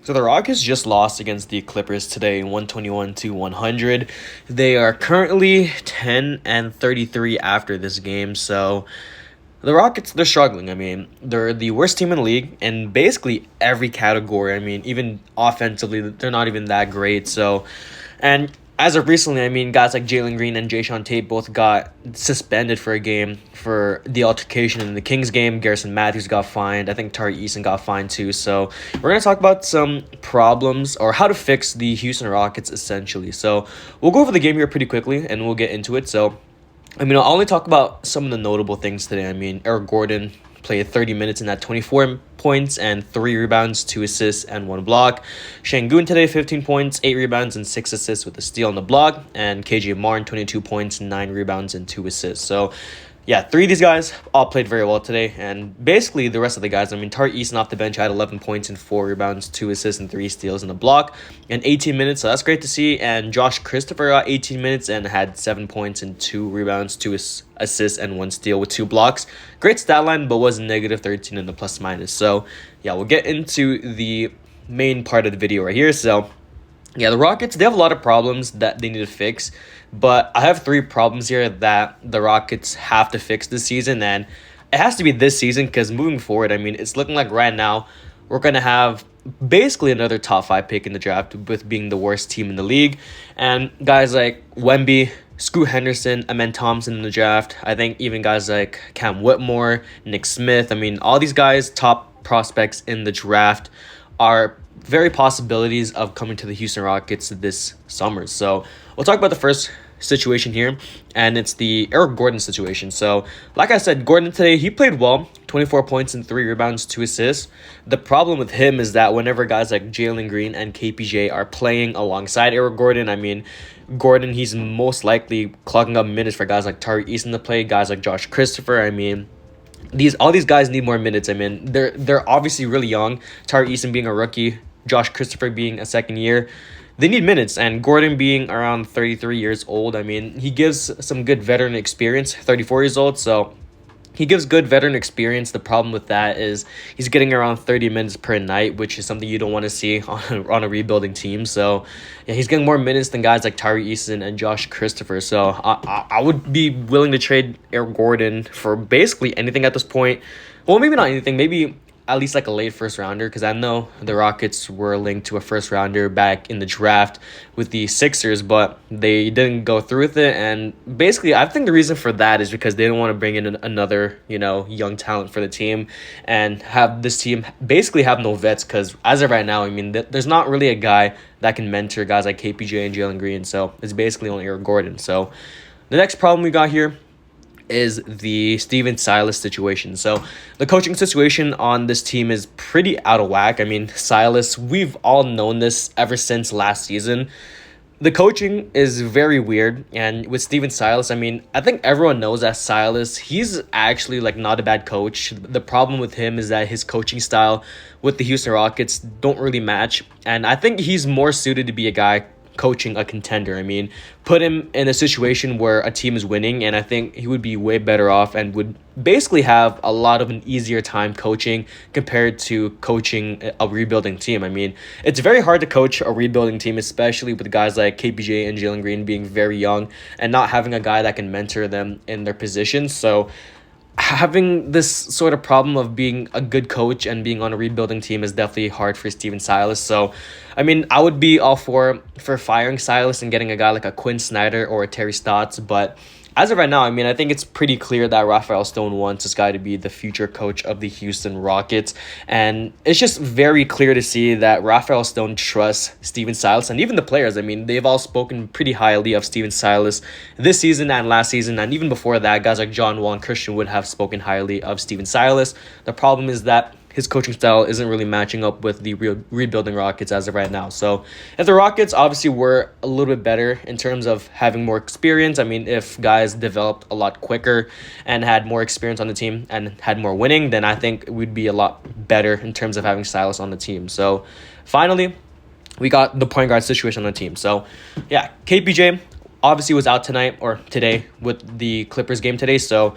So the Rockets just lost against the Clippers today, 121-100. They are currently 10-33 after this game. So the Rockets, they're struggling. I mean, they're the worst team in the league in basically every category. I mean, even offensively, they're not even that great. And as of recently, I mean, guys like Jalen Green and Jayshawn Tate both got suspended for a game for the altercation in the Kings game. Garrison Matthews got fined. I think Tari Eason got fined too. So we're going to talk about some problems or how to fix the Houston Rockets essentially. So we'll go over the game here pretty quickly and we'll get into it. So I'll only talk about some of the notable things today. I mean, Eric Gordon played 30 minutes and had 24 points and 3 rebounds, 2 assists, and 1 block. Şengün today, 15 points, 8 rebounds, and 6 assists with a steal on the block. And KJ Martin, 22 points, 9 rebounds, and 2 assists. So, yeah, 3 of these guys all played very well today. And basically, the rest of the guys, I mean, Tari Eason off the bench had 11 points and 4 rebounds, 2 assists, and 3 steals in the block. And 18 minutes, so that's great to see. And Josh Christopher got 18 minutes and had 7 points and 2 rebounds, 2 assists, and 1 steal with 2 blocks. Great stat line, but was negative 13 in the plus minus. So, yeah, we'll get into the main part of the video right here. So, yeah, the Rockets, they have a lot of problems that they need to fix. But I have 3 problems here that the Rockets have to fix this season. And it has to be this season because moving forward, I mean, it's looking like right now we're going to have basically another top 5 pick in the draft with being the worst team in the league. And guys like Wemby, Scoot Henderson, Amen Thompson in the draft. I think even guys like Cam Whitmore, Nick Smith. I mean, all these guys, top prospects in the draft, are very possibilities of coming to the Houston Rockets this summer. So we'll talk about the first situation here, and it's the Eric Gordon situation. So like I said, Gordon today, he played well, 24 points and 3 rebounds, 2 assists. The problem with him is that whenever guys like Jalen Green and KPJ are playing alongside Eric Gordon, I mean, Gordon, he's most likely clogging up minutes for guys like Tari Eason to play, guys like Josh Christopher. I mean, all these guys need more minutes. I mean, they're obviously really young. Tari Eason being a rookie, Josh Christopher being a second year. They need minutes, and Gordon being around 33 years old, I mean, he gives some good veteran experience, 34 years old, so he gives good veteran experience. The problem with that is he's getting around 30 minutes per night, which is something you don't want to see on a rebuilding team. So, yeah, he's getting more minutes than guys like Tari Eason and Josh Christopher. So, I would be willing to trade Eric Gordon for basically anything at this point. Well, maybe not anything. Maybe at least like a late first rounder, because I know the Rockets were linked to a first rounder back in the draft with the Sixers, but they didn't go through with it. And basically, I think the reason for that is because they didn't want to bring in another, young talent for the team and have this team basically have no vets. Because as of right now, I mean, there's not really a guy that can mentor guys like KPJ and Jalen Green. So it's basically only Eric Gordon. So the next problem we got here is the Steven Silas situation. So the coaching situation on this team is pretty out of whack. I mean, Silas, we've all known this ever since last season. The coaching is very weird, and with Steven Silas, I mean, I think everyone knows that Silas, he's actually like not a bad coach. The problem with him is that his coaching style with the Houston Rockets don't really match, and I think he's more suited to be a guy coaching a contender. I mean, put him in a situation where a team is winning, and I think he would be way better off and would basically have a lot of an easier time coaching compared to coaching a rebuilding team. I mean, it's very hard to coach a rebuilding team, especially with guys like KPJ and Jalen Green being very young and not having a guy that can mentor them in their positions. So having this sort of problem of being a good coach and being on a rebuilding team is definitely hard for Steven Silas. So, I mean, I would be all for firing Silas and getting a guy like a Quinn Snyder or a Terry Stotts, but as of right now, I mean, I think it's pretty clear that Rafael Stone wants this guy to be the future coach of the Houston Rockets. And it's just very clear to see that Rafael Stone trusts Steven Silas and even the players. I mean, they've all spoken pretty highly of Steven Silas this season and last season. And even before that, guys like John Wall and Christian Wood have spoken highly of Steven Silas. The problem is that his coaching style isn't really matching up with the rebuilding Rockets as of right now. So if the Rockets obviously were a little bit better in terms of having more experience, I mean, if guys developed a lot quicker and had more experience on the team and had more winning, then I think we'd be a lot better in terms of having Silas on the team. So finally, we got the point guard situation on the team. So yeah, KPJ obviously was out tonight or today with the Clippers game today. So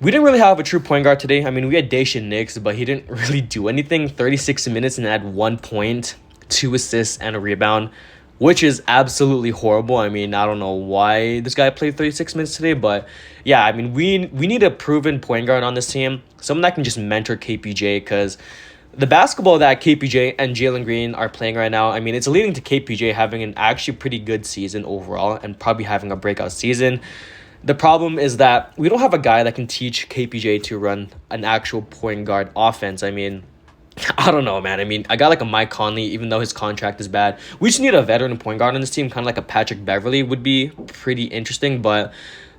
we didn't really have a true point guard today. I mean, we had Daishin Nix, but he didn't really do anything. 36 minutes and had 1 point, 2 assists, and a rebound, which is absolutely horrible. I mean, I don't know why this guy played 36 minutes today, but yeah, I mean, we need a proven point guard on this team, someone that can just mentor KPJ, because the basketball that KPJ and Jalen Green are playing right now, I mean, it's leading to KPJ having an actually pretty good season overall and probably having a breakout season. The problem is that we don't have a guy that can teach KPJ to run an actual point guard offense. I mean, I don't know, man. I mean, I got like a Mike Conley, even though his contract is bad. We just need a veteran point guard on this team, kind of like a Patrick Beverly would be pretty interesting. But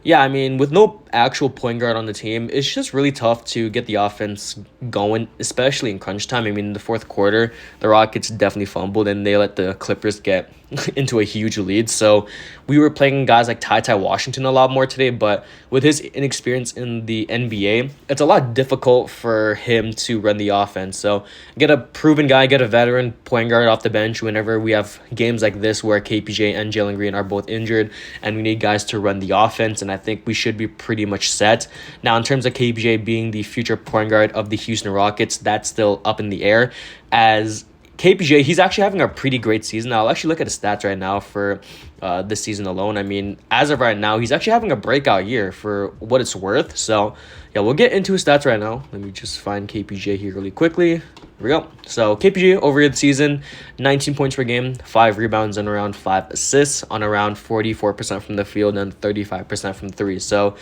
yeah, I mean, with no actual point guard on the team, it's just really tough to get the offense going, especially in crunch time. I mean, in the fourth quarter, the Rockets definitely fumbled and they let the Clippers get into a huge lead. So we were playing guys like Ty Washington a lot more today, but with his inexperience in the NBA, it's a lot difficult for him to run the offense. So get a proven guy, get a veteran point guard off the bench whenever we have games like this where KPJ and Jalen Green are both injured and we need guys to run the offense, and I think we should be pretty much set. Now, in terms of KPJ being the future point guard of the Houston Rockets, that's still up in the air, as KPJ, he's actually having a pretty great season. I'll actually look at his stats right now for this season alone. I mean, as of right now, he's actually having a breakout year for what it's worth. So, yeah, we'll get into his stats right now. Let me just find KPJ here really quickly. Here we go. So, KPJ over the season, 19 points per game, 5 rebounds, and around 5 assists on around 44% from the field and 35% from 3. So,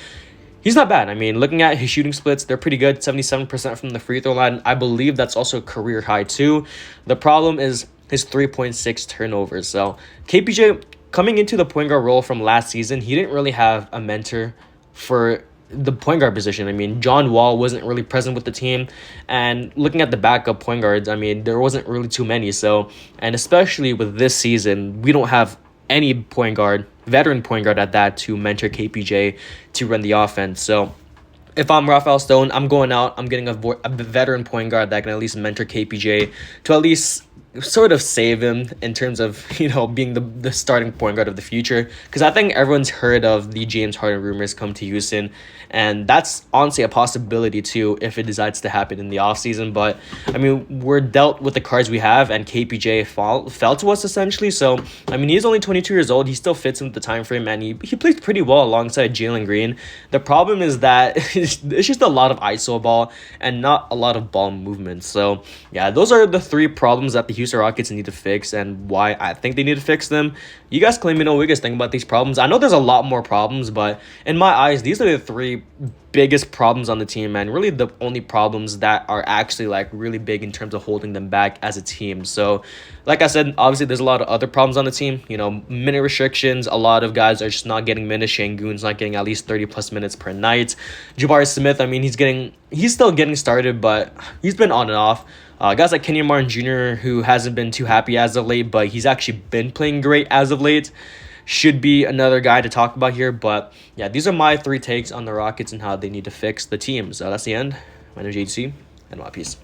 he's not bad. I mean, looking at his shooting splits, they're pretty good. 77% from the free throw line. I believe that's also a career high too. The problem is his 3.6 turnovers. So KPJ, coming into the point guard role from last season, he didn't really have a mentor for the point guard position. I mean, John Wall wasn't really present with the team. And looking at the backup point guards, I mean, there wasn't really too many. So, and especially with this season, we don't have any point guard, veteran point guard at that, to mentor KPJ to run the offense. So if I'm Rafael Stone, I'm going out, I'm getting a veteran point guard that can at least mentor KPJ to at least sort of save him in terms of, being the starting point guard of the future. Because I think everyone's heard of the James Harden rumors come to Houston, and that's honestly a possibility too if it decides to happen in the offseason. But I mean, we're dealt with the cards we have, and KPJ fell to us essentially. So I mean, he's only 22 years old. He still fits into the time frame, and he plays pretty well alongside Jalen Green. The problem is that it's just a lot of ISO ball and not a lot of ball movement. So yeah, those are the 3 problems that the Houston Rockets need to fix, and why I think they need to fix them. You guys claim me know what you guys think about these problems. I know there's a lot more problems, but in my eyes, these are the 3 biggest problems on the team, and really the only problems that are actually like really big in terms of holding them back as a team. So like I said, obviously there's a lot of other problems on the team. Minute restrictions, a lot of guys are just not getting minutes. Şengün's not getting at least 30 plus minutes per night. Jabari Smith, I mean, he's still getting started, but he's been on and off. Guys like Kenyon Martin Jr., who hasn't been too happy as of late, but he's actually been playing great as of late, should be another guy to talk about here. But yeah, these are my 3 takes on the Rockets and how they need to fix the team. So that's the end. My name is JC, and peace.